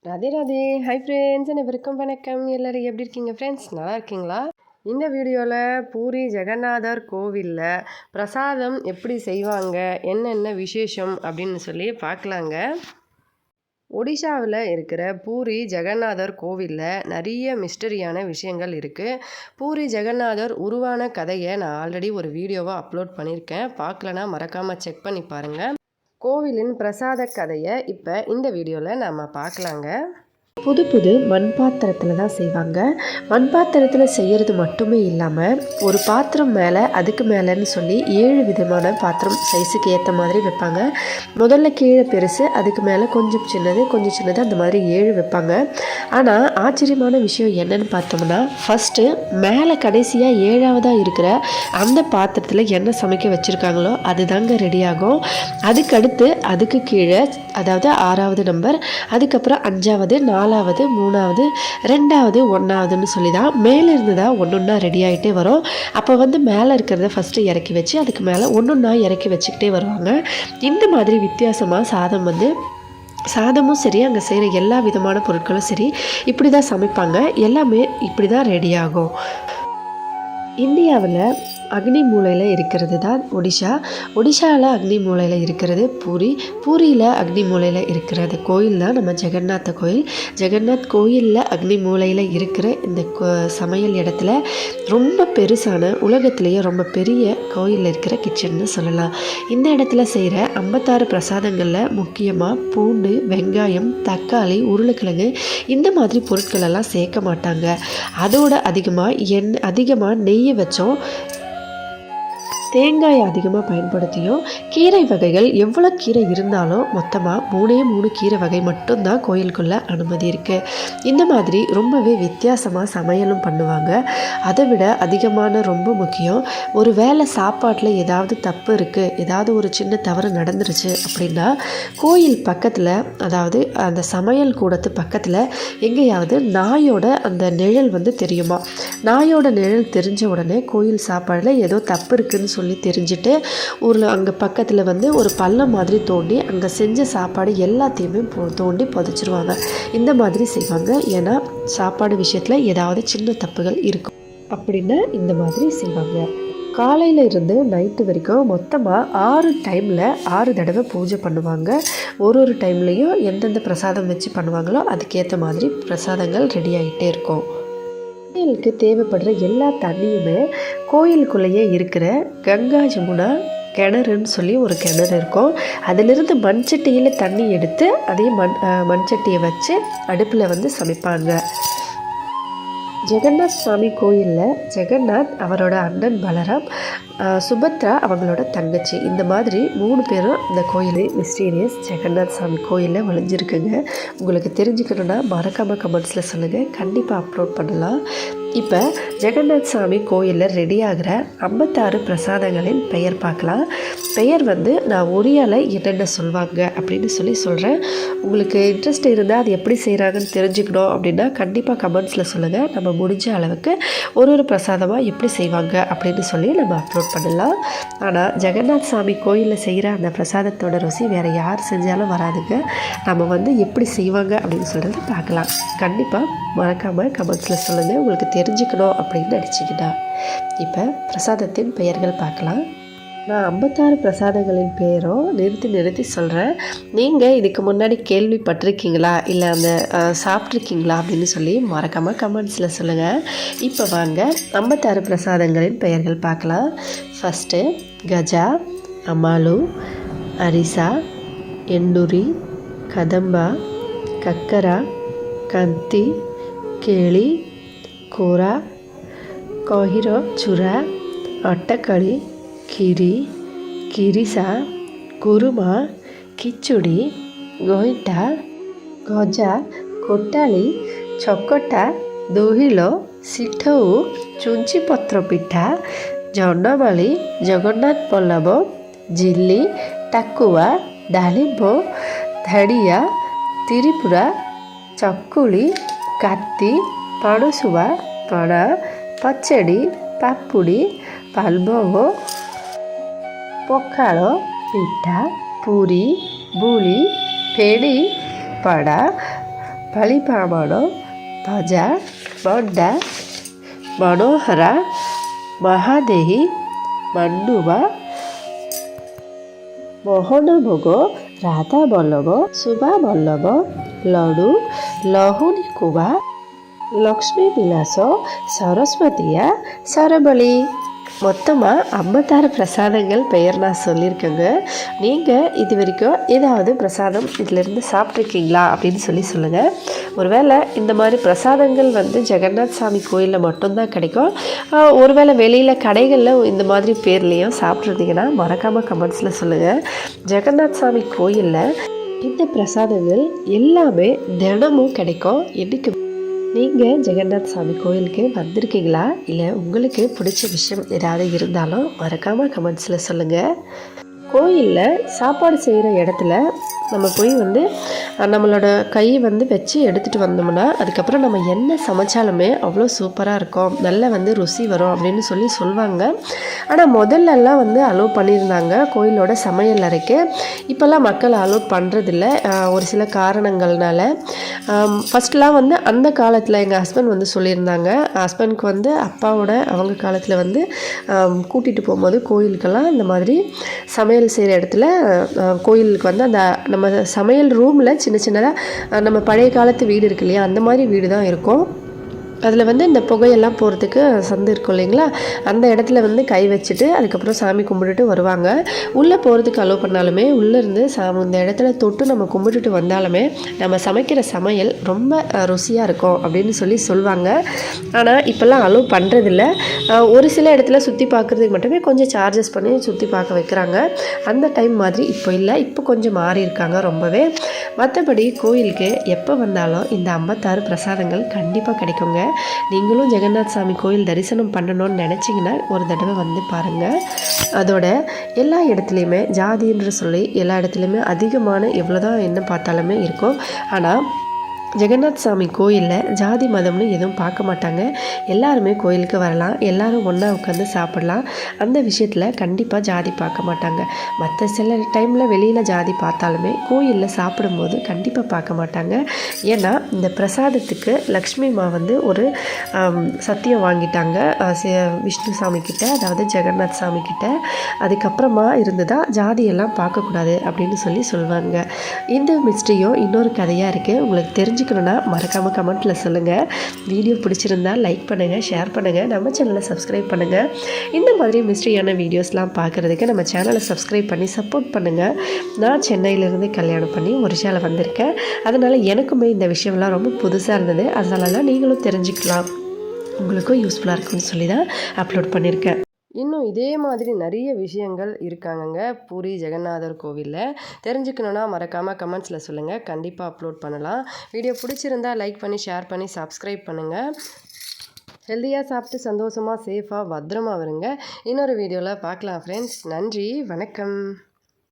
Radhe Radhe. Hi friends, அனைவருக்கும் வணக்கம். எல்லோரும் எப்படி இருக்கீங்க ஃப்ரெண்ட்ஸ்? நல்லா இருக்கீங்களா? இந்த வீடியோவில் பூரி ஜெகநாதர் கோவிலில் பிரசாதம் எப்படி செய்வாங்க, என்னென்ன விசேஷம் அப்படின்னு சொல்லி பார்க்கலாங்க. ஒடிஷாவில் இருக்கிற பூரி ஜெகநாதர் கோவிலில் நிறைய மிஸ்டரியான விஷயங்கள் இருக்குது. பூரி ஜெகநாதர் உருவான கதையை நான் ஆல்ரெடி ஒரு வீடியோவை அப்லோட் பண்ணியிருக்கேன். பார்க்கலன்னா மறக்காமல் செக் பண்ணி பாருங்கள். கோவிலின் பிரசாத கதையை இப்போ இந்த வீடியோவில் நம்ம பார்க்கலாங்க. புது புது மண் பாத்திரத்தில் தான் செய்வாங்க. மண் பாத்திரத்தில் செய்கிறது மட்டுமே இல்லாமல் ஒரு பாத்திரம் மேலே அதுக்கு மேலேன்னு சொல்லி 7 விதமான பாத்திரம் சைஸுக்கு ஏற்ற மாதிரி வைப்பாங்க. முதல்ல கீழே பெருசு, அதுக்கு மேலே கொஞ்சம் சின்னது அந்த மாதிரி 7 வைப்பாங்க. ஆனால் ஆச்சரியமான விஷயம் என்னன்னு பார்த்தோம்னா, ஃபஸ்ட்டு மேலே கடைசியாக 7ஆவதாக இருக்கிற அந்த பாத்திரத்தில் என்ன சமைக்க வச்சுருக்காங்களோ அது தாங்க ரெடி ஆகும். அதுக்கடுத்து அதுக்கு கீழே, அதாவது 6ஆவது நம்பர், அதுக்கப்புறம் 5ஆவது, 4ஆவது, 3ஆவது, 2ஆவது, 1ஆவதுன்னு சொல்லி தான் மேலே இருந்து தான் ஒன்றா ரெடி ஆகிட்டே வரும். அப்போ மேலே இருக்கிறத ஃபஸ்ட்டு இறக்கி வச்சு அதுக்கு மேலே ஒன்றா இறக்கி வச்சுக்கிட்டே வருவாங்க. இந்த மாதிரி வித்தியாசமாக சாதமும் சரி, அங்கே செய்கிற எல்லா விதமான பொருட்களும் சரி, இப்படி தான் சமைப்பாங்க. எல்லாமே இப்படி தான் ரெடி ஆகும். இந்தியாவில் அக்னி மூலையில் இருக்கிறது தான் ஒடிஷாவில் அக்னி மூலையில் இருக்கிறது பூரியில் அக்னி மூலையில் இருக்கிறது கோயில் தான் நம்ம ஜெகநாத கோயில். ஜெகநாத் கோயிலில் அக்னி மூலையில் இருக்கிற இந்த சமையல் இடத்துல ரொம்ப பெருசான, உலகத்திலேயே ரொம்ப பெரிய கோயிலில் இருக்கிற கிச்சன்னு சொல்லலாம். இந்த இடத்துல செய்கிற 56 பிரசாதங்களில் முக்கியமாக பூண்டு, வெங்காயம், தக்காளி, உருளைக்கிழங்கு இந்த மாதிரி பொருட்கள் எல்லாம் சேர்க்க மாட்டாங்க. அதோட அதிகமாக நெய்யை வச்சோம், தேங்காயை அதிகமாக பயன்படுத்தியும், கீரை வகைகள் எவ்வளோ கீரை இருந்தாலும் மொத்தமாக 3 கீரை வகை மட்டும்தான் கோயிலுக்குள்ளே அனுமதி இருக்குது. இந்த மாதிரி ரொம்பவே வித்தியாசமாக சமையலும் பண்ணுவாங்க. அதை விட அதிகமான ரொம்ப முக்கியம், ஒரு வேளை சாப்பாட்டில் ஏதாவது தப்பு இருக்குது, ஏதாவது ஒரு சின்ன தவறு நடந்துருச்சு அப்படின்னா கோயில் பக்கத்தில், அதாவது அந்த சமையல் கூடத்து பக்கத்தில் எங்கேயாவது நாயோட அந்த நிழல் தெரியுமா. நாயோட நிழல் தெரிஞ்ச உடனே கோயில் சாப்பாடில் ஏதோ தப்பு இருக்குதுன்னு சொல்லி தெரிஞ்சுட்டு அங்கே பக்கத்தில் ஒரு பள்ளம் மாதிரி தோண்டி அங்கே செஞ்ச சாப்பாடு எல்லாத்தையுமே தோண்டி புதைச்சிருவாங்க. இந்த மாதிரி செய்வாங்க. ஏன்னா சாப்பாடு விஷயத்தில் ஏதாவது சின்ன தப்புகள் இருக்கும் அப்படின்னு இந்த மாதிரி செய்வாங்க. காலையில் இருந்து நைட்டு வரைக்கும் மொத்தமாக 6 தடவை பூஜை பண்ணுவாங்க. ஒரு டைம்லேயும் எந்தெந்த பிரசாதம் வச்சு பண்ணுவாங்களோ அதுக்கேற்ற மாதிரி பிரசாதங்கள் ரெடி ஆகிட்டே இருக்கும். கோயிலுக்கு தேவைப்படுற எல்லா தண்ணியுமே கோயிலுக்குள்ளேயே இருக்கிற கங்கா ஜமுனா கிணறுன்னு சொல்லி ஒரு கிணறு இருக்கும். அதிலிருந்து மண்சட்டியில் தண்ணி எடுத்து அதே மண்சட்டியை வச்சு அடுப்பில் சமைப்பாங்க. ஜெகநாத் சுவாமி கோயிலில் ஜெகநாத், அவரோட அண்ணன் பலராம், சுபத்ரா அவங்களோட தங்கச்சி, இந்த மாதிரி 3 பேரும் இந்த கோயில் மிஸ்டீரியஸ் ஜெகநாத் சாமி கோயிலில் ஒளிஞ்சிருக்குங்க. உங்களுக்கு தெரிஞ்சுக்கணுன்னா மறக்காமல் கமெண்ட்ஸில் சொல்லுங்கள், கண்டிப்பாக அப்லோட் பண்ணலாம். இப்போ ஜெகநாத் சாமி கோயிலில் ரெடி ஆகிற 56 பிரசாதங்களின் பெயர் பார்க்கலாம். பெயர் நான் ஒரியால் என்னென்ன சொல்லுவாங்க அப்படின்னு சொல்கிறேன். உங்களுக்கு இன்ட்ரெஸ்ட் இருந்தால் அது எப்படி செய்கிறாங்கன்னு தெரிஞ்சுக்கணும் அப்படின்னா கண்டிப்பாக கமெண்ட்ஸில் சொல்லுங்கள். நம்ம முடிஞ்ச அளவுக்கு ஒரு பிரசாதமாக எப்படி செய்வாங்க அப்படின்னு சொல்லி நம்ம அப்லோட் பண்ணலாம். ஆனால் ஜெகநாத் சாமி கோயிலில் செய்கிற அந்த பிரசாதத்தோட ருசி வேறு யார் செஞ்சாலும் வராதுங்க. நம்ம எப்படி செய்வாங்க அப்படின்னு சொல்கிறத பார்க்கலாம். கண்டிப்பாக மறக்காமல் கமெண்ட்ஸில் சொல்லுங்கள், உங்களுக்கு தெரிஞ்சுக்கணும் அப்படின்னு நினச்சிக்கிட்டா. இப்போ பிரசாதத்தின் பெயர்கள் பார்க்கலாம். நான் 56 பிரசாதங்களின் பெயரும் நிறுத்தி சொல்கிறேன். நீங்கள் இதுக்கு முன்னாடி கேள்விப்பட்டிருக்கீங்களா, இல்லை அந்த சாப்பிட்ருக்கீங்களா அப்படின்னு சொல்லி மறக்காமல் கமெண்ட்ஸில் சொல்லுங்கள். இப்போ வாங்க 56 பிரசாதங்களின் பெயர்கள் பார்க்கலாம். ஃபஸ்ட்டு கஜா, அமாலு, அரிசா, எண்டுரி, கதம்பா, கக்கரா, கந்தி, கேளி, கோரா, கஹிர ଚୁରା, ଅଟକଳି, କ୍ଷୀରି, କିରିସା, କୁରୁମା, ଖିଚୁଡ଼ି, ଗଇଁଠା, ଗଜା, କୋଟାଳି, ଛକଟା, ଦୋହିଲ, ସିଠଉ, ଚୁଞ୍ଚି ପତ୍ର ପିଠା, ଜନମାଳି, ଜଗନ୍ନାଥ ପଲ୍ଲବ, ଝିଲ୍ଲି, ଟାକୁଆ, ଡାଳିମ୍ବ, ଧାଡ଼ିଆ, ତିରିପୁରା, ଚକୁଳି, କାତି, ପଣସୁଆ, ପଣା, ପଚଡ଼ି, ପାପୁଡ଼ି, ପାଲଭୋଗ, ପଖାଳ, ପିଠା, ପୁରୀ, ବୁଳି, ଫେଣି, ପଡ଼ା, பலிபிரமாணம், பஜ, மண்ட, மனோஹர, மகாதேஹி, மண்டுவ, মোহনভোগ, রাধা বল্লভ, সুভা বল্লভ, লডু, লহুনি কুবা, லக்ஷ்மி விலாசோ, சரஸ்வதியா, சரபலி. மொத்தமாக 56 பிரசாதங்கள் பெயர் நான் சொல்லியிருக்கேங்க. நீங்கள் இது வரைக்கும் ஏதாவது பிரசாதம் இதிலேருந்து சாப்பிட்ருக்கீங்களா அப்படின்னு சொல்லுங்கள். ஒருவேளை இந்த மாதிரி பிரசாதங்கள் வந்து ஜெகநாத் சாமி கோயிலில் மட்டும்தான் கிடைக்கும். ஒருவேளை வெளியில் கடைகளில் இந்த மாதிரி பேர்லேயும் சாப்பிட்ருந்தீங்கன்னா மறக்காமல் கமெண்ட்ஸில் சொல்லுங்கள். ஜெகநாத் சாமி கோயிலில் இந்த பிரசாதங்கள் எல்லாமே தினமும் கிடைக்கும். என்றைக்கு நீங்கள் ஜெகநாத் சாமி கோயிலுக்கு வந்திருக்கீங்களா, இல்லை உங்களுக்கு பிடிச்ச விஷயம் ஏதாவது இருந்தாலும் மறக்காமல் கமெண்ட்ஸில் சொல்லுங்கள். கோயிலில் சாப்பாடு செய்கிற இடத்துல நம்ம போய் வந்து நம்மளோட கை வந்து வச்சு எடுத்துகிட்டு வந்தோம்னா அதுக்கப்புறம் நம்ம என்ன சமைச்சாலுமே அவ்வளோ சூப்பராக இருக்கும், நல்ல வந்து ருசி வரும் அப்படின்னு சொல்லுவாங்க. ஆனால் முதல்லலாம் வந்து அலோவ் பண்ணியிருந்தாங்க கோயிலோட சமையல் அறைக்கு. இப்போல்லாம் மக்கள் அலோவ் பண்ணுறதில்ல ஒரு சில காரணங்கள்னால. ஃபஸ்ட்லாம் வந்து அந்த காலத்தில் எங்கள் ஹஸ்பண்ட் வந்து சொல்லியிருந்தாங்க. ஹஸ்பண்ட்க்கு வந்து அப்பாவோட அவங்க காலத்தில் வந்து கூட்டிகிட்டு போகும்போது கோயிலுக்கெல்லாம் இந்த மாதிரி சமையல் செய்கிற இடத்துல கோயிலுக்கு வந்து அந்த நம்ம சமையல் ரூமில் சின்ன சின்னதாக நம்ம பழைய காலத்து வீடு இருக்கு இல்லையா, அந்த மாதிரி வீடு தான் இருக்கும். அதில் வந்து இந்த புகையெல்லாம் போகிறதுக்கு சந்து இருக்கும் இல்லைங்களா, அந்த இடத்துல வந்து கை வச்சுட்டு அதுக்கப்புறம் சாமி கும்பிட்டுட்டு வருவாங்க. உள்ளே போகிறதுக்கு அலோவ் பண்ணாலுமே உள்ளேருந்து இந்த இடத்துல தொட்டு நம்ம கும்பிட்டுட்டு வந்தாலுமே நம்ம சமைக்கிற சமையல் ரொம்ப ருசியாக இருக்கும் அப்படின்னு சொல்லுவாங்க. ஆனால் இப்போல்லாம் அலோவ் பண்ணுறதில்ல. ஒரு சில இடத்துல சுற்றி பார்க்குறதுக்கு மட்டுமே கொஞ்சம் சார்ஜஸ் பண்ணி சுற்றி பார்க்க வைக்கிறாங்க. அந்த டைம் மாதிரி இப்போ இல்லை, இப்போ கொஞ்சம் மாறி இருக்காங்க ரொம்பவே. மற்றபடி கோயிலுக்கு எப்போ வந்தாலும் இந்த 56 பிரசாதங்கள் கண்டிப்பாக கிடைக்குங்க. நீங்களும் ஜெகநாத் சாமி கோயில் தரிசனம் பண்ணணும்னு நினச்சிங்கன்னா ஒரு தடவை வந்து பாருங்கள். அதோட எல்லா இடத்துலையுமே ஜாதின்ற சொல்லி எல்லா இடத்துலையுமே அதிகமான எவ்வளோ தான் என்ன பார்த்தாலுமே இருக்கும். ஆனால் ஜெகநாத் சாமி கோயிலில் ஜாதி மதம்னு எதுவும் பார்க்க மாட்டாங்க. எல்லாருமே கோயிலுக்கு வரலாம், எல்லோரும் ஒன்றா உட்காந்து சாப்பிட்லாம். அந்த விஷயத்தில் கண்டிப்பாக ஜாதி பார்க்க மாட்டாங்க. மற்ற சில டைமில் வெளியில் ஜாதி பார்த்தாலுமே கோயிலில் சாப்பிடும்போது கண்டிப்பாக பார்க்க மாட்டாங்க. ஏன்னா இந்த பிரசாதத்துக்கு லக்ஷ்மி அம்மா வந்து ஒரு சத்தியம் வாங்கிட்டாங்க விஷ்ணு சாமிக்கிட்ட, அதாவது ஜெகநாத் சாமிக்கிட்ட. அதுக்கப்புறமா இருந்து தான் ஜாதியெல்லாம் பார்க்கக்கூடாது அப்படின்னு சொல்லுவாங்க. இந்த மிஸ்ட்ரியும் இன்னொரு கதையாக இருக்குது. உங்களுக்கு தெரிஞ்சு மறக்காமல் கமெண்ட்டில் சொல்லுங்கள். வீடியோ பிடிச்சிருந்தா லைக் பண்ணுங்கள், ஷேர் பண்ணுங்கள், நம்ம சேனலை சப்ஸ்கிரைப் பண்ணுங்கள். இந்த மாதிரி மிஸ்ட்ரியான வீடியோஸ்லாம் பார்க்குறதுக்கு நம்ம சேனலை சப்ஸ்கிரைப் பண்ணி சப்போர்ட் பண்ணுங்கள். நான் சென்னையிலேருந்து கல்யாணம் பண்ணி ஒரிஷாவில் வந்திருக்கேன். அதனால் எனக்குமே இந்த விஷயம்லாம் ரொம்ப புதுசாக இருந்தது. அதனால நீங்களும் தெரிஞ்சுக்கலாம், உங்களுக்கும் யூஸ்ஃபுல்லாக இருக்குன்னு சொல்லி தான் அப்லோட் பண்ணியிருக்கேன். இன்னும் இதே மாதிரி நிறைய விஷயங்கள் இருக்காங்கங்க பூரி ஜெகநாதர் கோவிலில். தெரிஞ்சுக்கணுன்னா மறக்காமல் கமெண்ட்ஸில் சொல்லுங்கள், கண்டிப்பாக அப்லோட் பண்ணலாம். வீடியோ பிடிச்சிருந்தா லைக் பண்ணி ஷேர் பண்ணி சப்ஸ்கிரைப் பண்ணுங்கள். ஹெல்த்தியாக சாப்பிட்டு சந்தோஷமாக சேஃபாக பத்திரமா வருங்க. இன்னொரு வீடியோவில் பார்க்கலாம் ஃப்ரெண்ட்ஸ். நன்றி, வணக்கம்.